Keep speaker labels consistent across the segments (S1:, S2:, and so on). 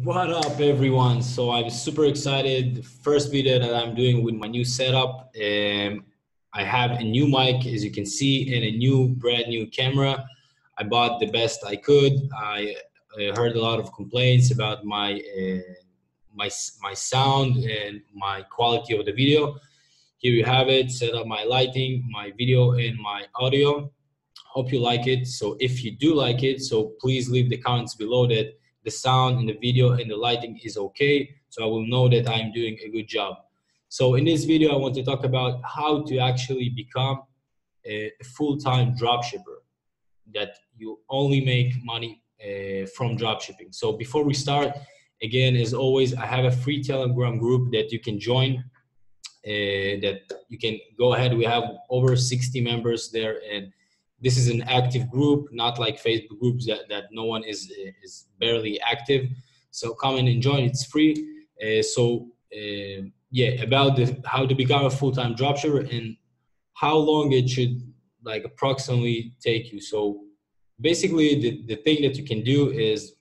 S1: What up, everyone? So I'm super excited. The first video that I'm doing with my new setup. I have a new mic, as you can see, and a new brand new camera. I bought the best I could. I heard a lot of complaints about my sound and my quality of the video. Here you have it. Set up my lighting, my video, and my audio. Hope you like it. So if you do like it, so please leave the comments below that the sound and the video and the lighting is okay. So I will know that I'm doing a good job. So in this video, I want to talk about how to actually become a full-time dropshipper, that you only make money from dropshipping. So before we start, again, as always, I have a free Telegram group that you can join. That you can go ahead. We have over 60 members there, and this is an active group, not like Facebook groups that no one is barely active. So come in and join. It's free. Yeah, about how to become a full-time dropshipper and how long it should like approximately take you. So basically, the thing that you can do is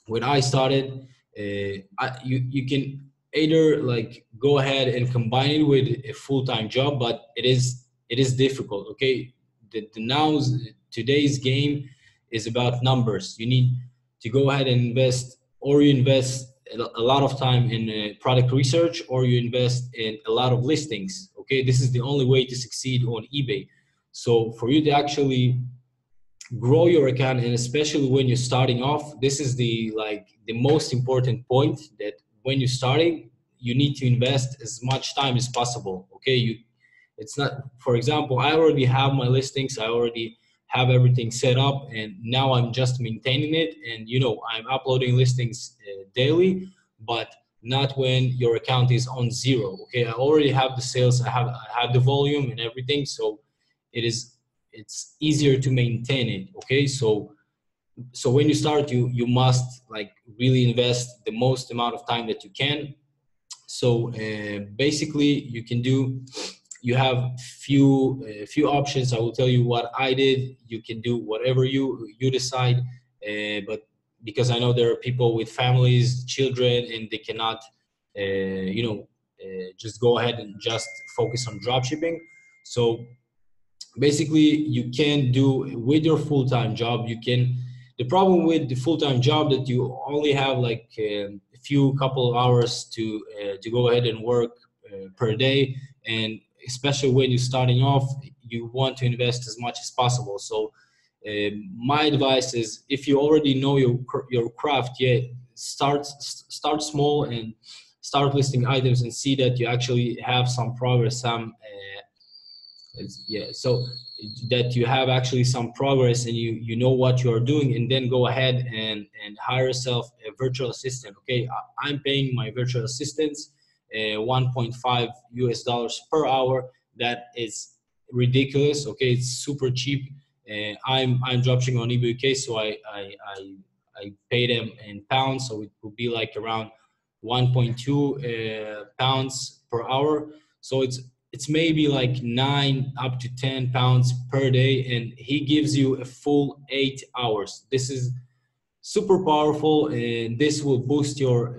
S1: when I started, you can either like go ahead and combine it with a full-time job, but it is difficult. Okay, the now's today's game is about numbers. You need to go ahead and invest, or you invest a lot of time in product research, or you invest in a lot of listings. Okay, this is the only way to succeed on eBay. So for you to actually grow your account, and especially when you're starting off, this is the most important point, that when you're starting you need to invest as much time as possible. Okay, it's not, for example, I already have my listings, I already have everything set up, and now I'm just maintaining it, and I'm uploading listings daily, but not when your account is on zero. Okay, I already have the sales, I have the volume and everything, so it's easier to maintain it. Okay, so when you start, you must like really invest the most amount of time that you can. So basically you have few options. I will tell you what I did. You can do whatever you decide, but because I know there are people with families, children, and they cannot just go ahead and just focus on drop shipping. So basically you can do with your full-time job. You can, the problem with the full-time job, that you only have like a few couple of hours to go ahead and work per day, and especially when you're starting off, you want to invest as much as possible. So my advice is, if you already know your craft, yeah, start small and start listing items and see that you actually have some progress, yeah, so that you have actually some progress, and you know what you are doing, and then go ahead and hire yourself a virtual assistant. Okay, I'm paying my virtual assistants 1.5 US dollars per hour. That is ridiculous. Okay, it's super cheap. I'm dropshipping on eBay. Okay, so I pay them in pounds, so it would be like around 1.2 pounds per hour. So it's maybe like 9 up to 10 pounds per day, and he gives you a full 8 hours. This is super powerful, and this will boost your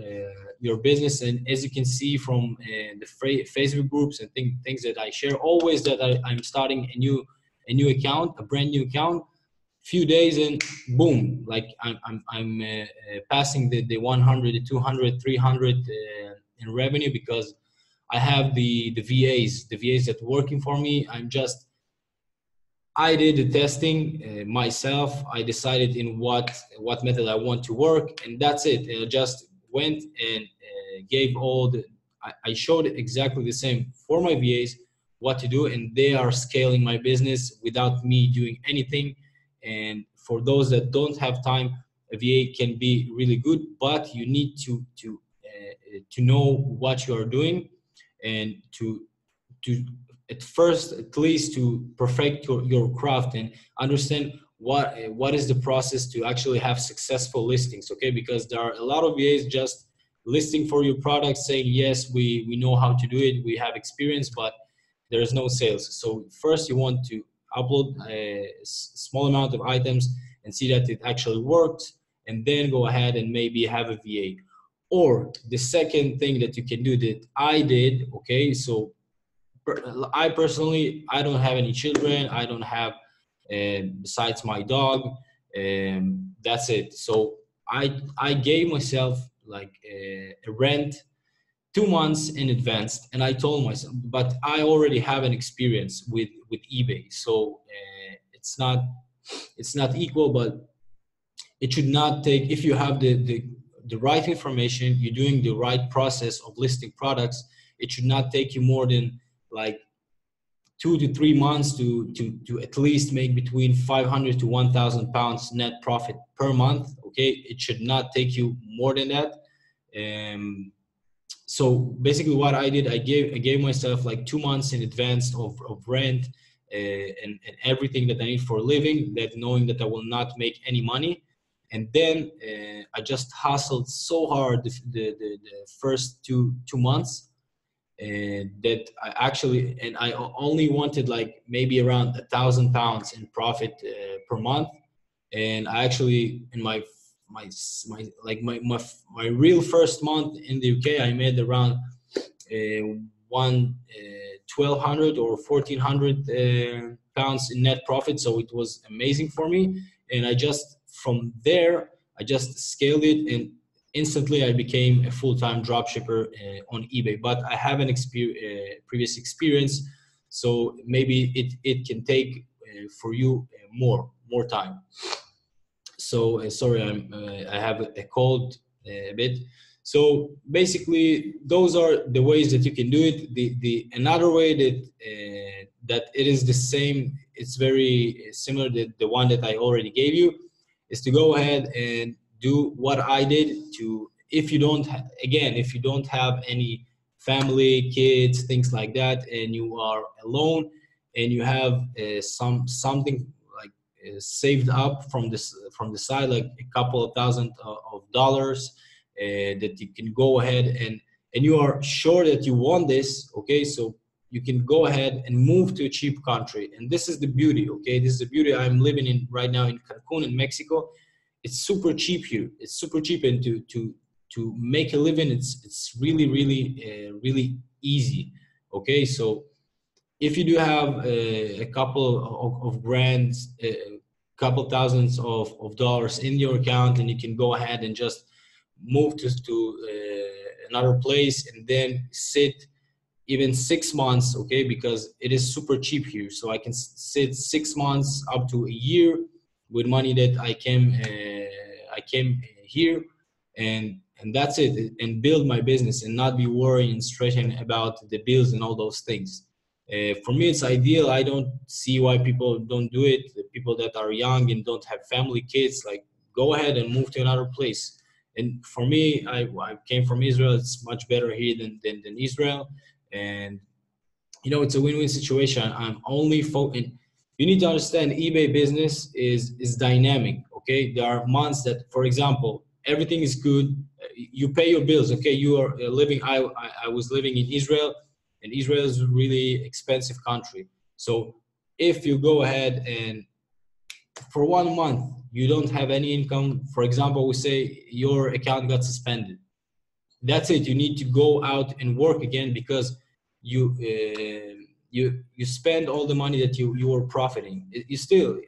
S1: business. And as you can see from the Facebook groups and things that I share, always that I'm starting a new account, a brand new account, few days, and boom, like I'm passing the 100, the 200, 300 in revenue, because I have the VAs that working for me. I did the testing myself. I decided in what method I want to work, and that's it. I just went and gave all the. I showed exactly the same for my VAs what to do, and they are scaling my business without me doing anything. And for those that don't have time, a VA can be really good, but you need to know what you are doing, and to at first, at least, to perfect your craft and understand what is the process to actually have successful listings. Okay, because there are a lot of VAs just listing for your product, saying yes, we know how to do it, we have experience, but there is no sales. So first you want to upload a small amount of items and see that it actually works, and then go ahead and maybe have a VA. Or the second thing that you can do that I did, okay, so I personally, I don't have any children. I don't have, besides my dog, that's it. So I gave myself like a rent 2 months in advance, and I told myself, but I already have an experience with eBay, so it's not equal, but it should not take, if you have the right information, you're doing the right process of listing products, it should not take you more than like 2 to 3 months to at least make between 500 to 1,000 pounds net profit per month. Okay, it should not take you more than that. So basically what I did, I gave myself like 2 months in advance of rent, and everything that I need for a living, that knowing that I will not make any money. And then I just hustled so hard the first two months, that I actually, and I only wanted like maybe around 1,000 pounds in profit per month. And I actually, in my real first month in the UK, I made around 1,200 or 1,400 pounds in net profit. So it was amazing for me. And from there, I just scaled it, and instantly I became a full-time dropshipper on eBay. But I have an previous experience, so maybe it can take for you more time. So sorry, I have a cold a bit. So basically, those are the ways that you can do it. The another way that it is the same, it's very similar to the one that I already gave you, is to go ahead and do what I did. If you don't if you don't have any family, kids, things like that, and you are alone, and you have something like saved up from the side, like a couple of thousand of dollars, that you can go ahead and you are sure that you want this, okay, so you can go ahead and move to a cheap country. And this is the beauty, okay, this is the beauty. I'm living in right now in Cancun in Mexico. It's super cheap here. It's super cheap, and to make a living, it's really easy, okay. So if you do have a couple of grands, a couple thousands of dollars in your account, and you can go ahead and just move to another place, and then sit even 6 months, okay, because it is super cheap here. So I can sit 6 months up to a year with money that I came here, and that's it, and build my business and not be worrying and stressing about the bills and all those things. For me, it's ideal. I don't see why people don't do it. The people that are young and don't have family, kids, like, go ahead and move to another place. And for me, I came from Israel. It's much better here than Israel. And, it's a win-win situation. I'm only focusing. You need to understand, eBay business is dynamic, okay? There are months that, for example, everything is good. You pay your bills, okay? You are living, I was living in Israel, and Israel is a really expensive country. So if you go ahead and for 1 month, you don't have any income, for example, we say your account got suspended. That's it. You need to go out and work again, because you spend all the money that you were profiting. You still,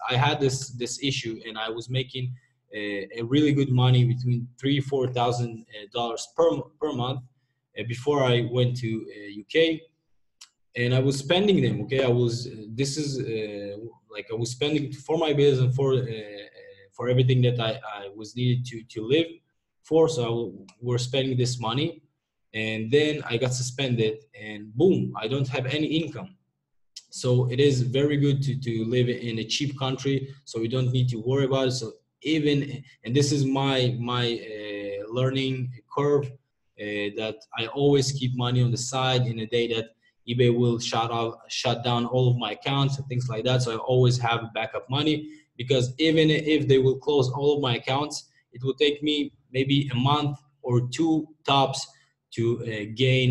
S1: I had this issue, and I was making a really good money, between $3,000-4,000 per month, before I went to UK, and I was spending them. Okay, I was I was spending for my bills and for everything that I was needed to live for. So we're spending this money, and then I got suspended, and boom, I don't have any income. So it is very good to live in a cheap country, so we don't need to worry about it. So and this is my learning curve, that I always keep money on the side in a day that eBay will shut down all of my accounts and things like that. So I always have backup money, because even if they will close all of my accounts, it will take me maybe a month or two tops to gain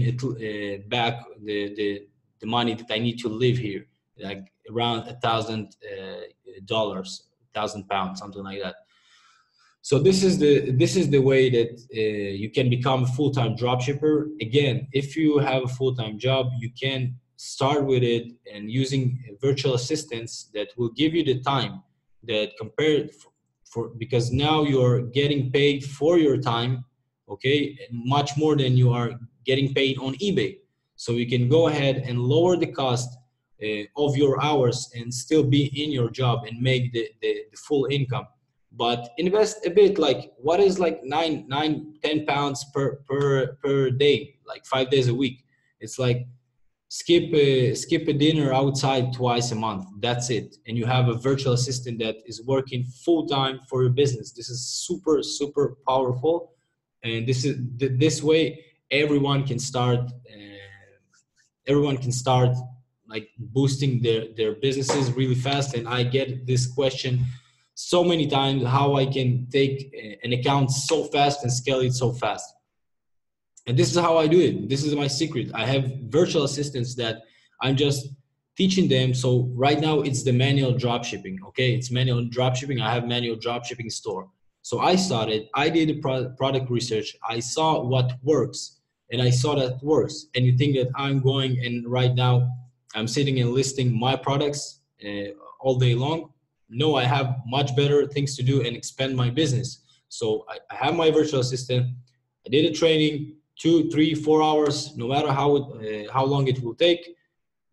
S1: back the money that I need to live here, like around $1,000, £1,000, something like that. So this is the way that you can become a full-time dropshipper. Again, if you have a full-time job, you can start with it and using virtual assistants that will give you the time that compared for because now you're getting paid for your time, okay, much more than you are getting paid on eBay. So you can go ahead and lower the cost of your hours and still be in your job and make the full income, but invest a bit. Like what is like 10 pounds per day, like 5 days a week. It's like skip a dinner outside twice a month. That's it, and you have a virtual assistant that is working full time for your business. This is super powerful, and this way everyone can start. Everyone can start like boosting their businesses really fast. And I get this question so many times, how I can take an account so fast and scale it so fast. And this is how I do it. This is my secret. I have virtual assistants that I'm just teaching them. So right now it's the manual dropshipping. Okay, it's manual dropshipping. I have manual dropshipping store. So I did a product research. I saw what works, and I saw that works. And you think that I'm going and right now I'm sitting and listing my products all day long? No, I have much better things to do and expand my business. So I have my virtual assistant. I did a training, 2, 3, 4 hours, no matter how long it will take.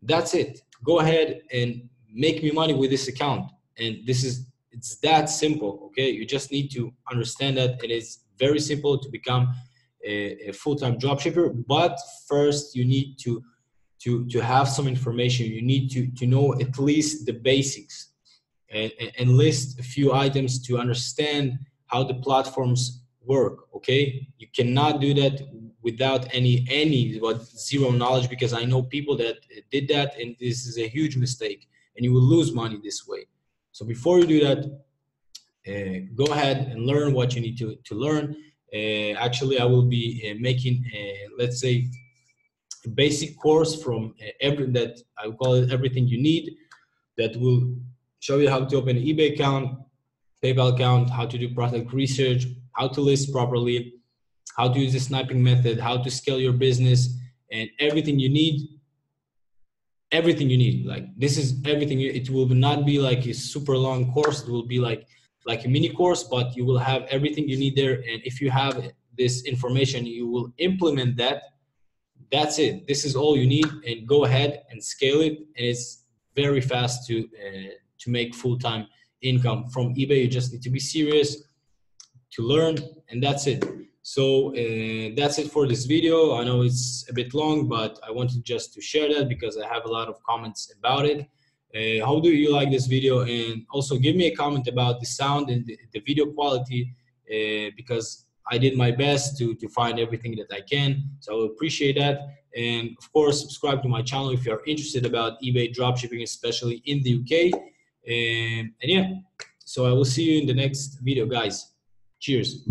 S1: That's it. Go ahead and make me money with this account. And it's that simple. Okay, you just need to understand that it is very simple to become a full-time dropshipper. But first, you need to have some information. You need to know at least the basics and list a few items to understand how the platforms work. Okay, you cannot do that without any zero knowledge, because I know people that did that, and this is a huge mistake, and you will lose money this way. So before you do that, go ahead and learn what you need to learn. Actually, I will be making let's say a basic course from that I will call it everything you need, that will show you how to open an eBay account, PayPal account, how to do product research, how to list properly, how to use the sniping method, how to scale your business, and everything you need. Everything you need. Like this is everything. It will not be like a super long course. It will be like a mini course, but you will have everything you need there. And if you have this information, you will implement that. That's it. This is all you need, and go ahead and scale it. And it's very fast to make full-time income from eBay. You just need to be serious to learn, and that's it. So that's it for this video. I know it's a bit long, but I wanted just to share that because I have a lot of comments about it. How do you like this video? And also give me a comment about the sound and the video quality, because I did my best to find everything that I can. So I appreciate that. And of course, subscribe to my channel if you're interested about eBay dropshipping, especially in the UK. And yeah, so I will see you in the next video, guys. Cheers.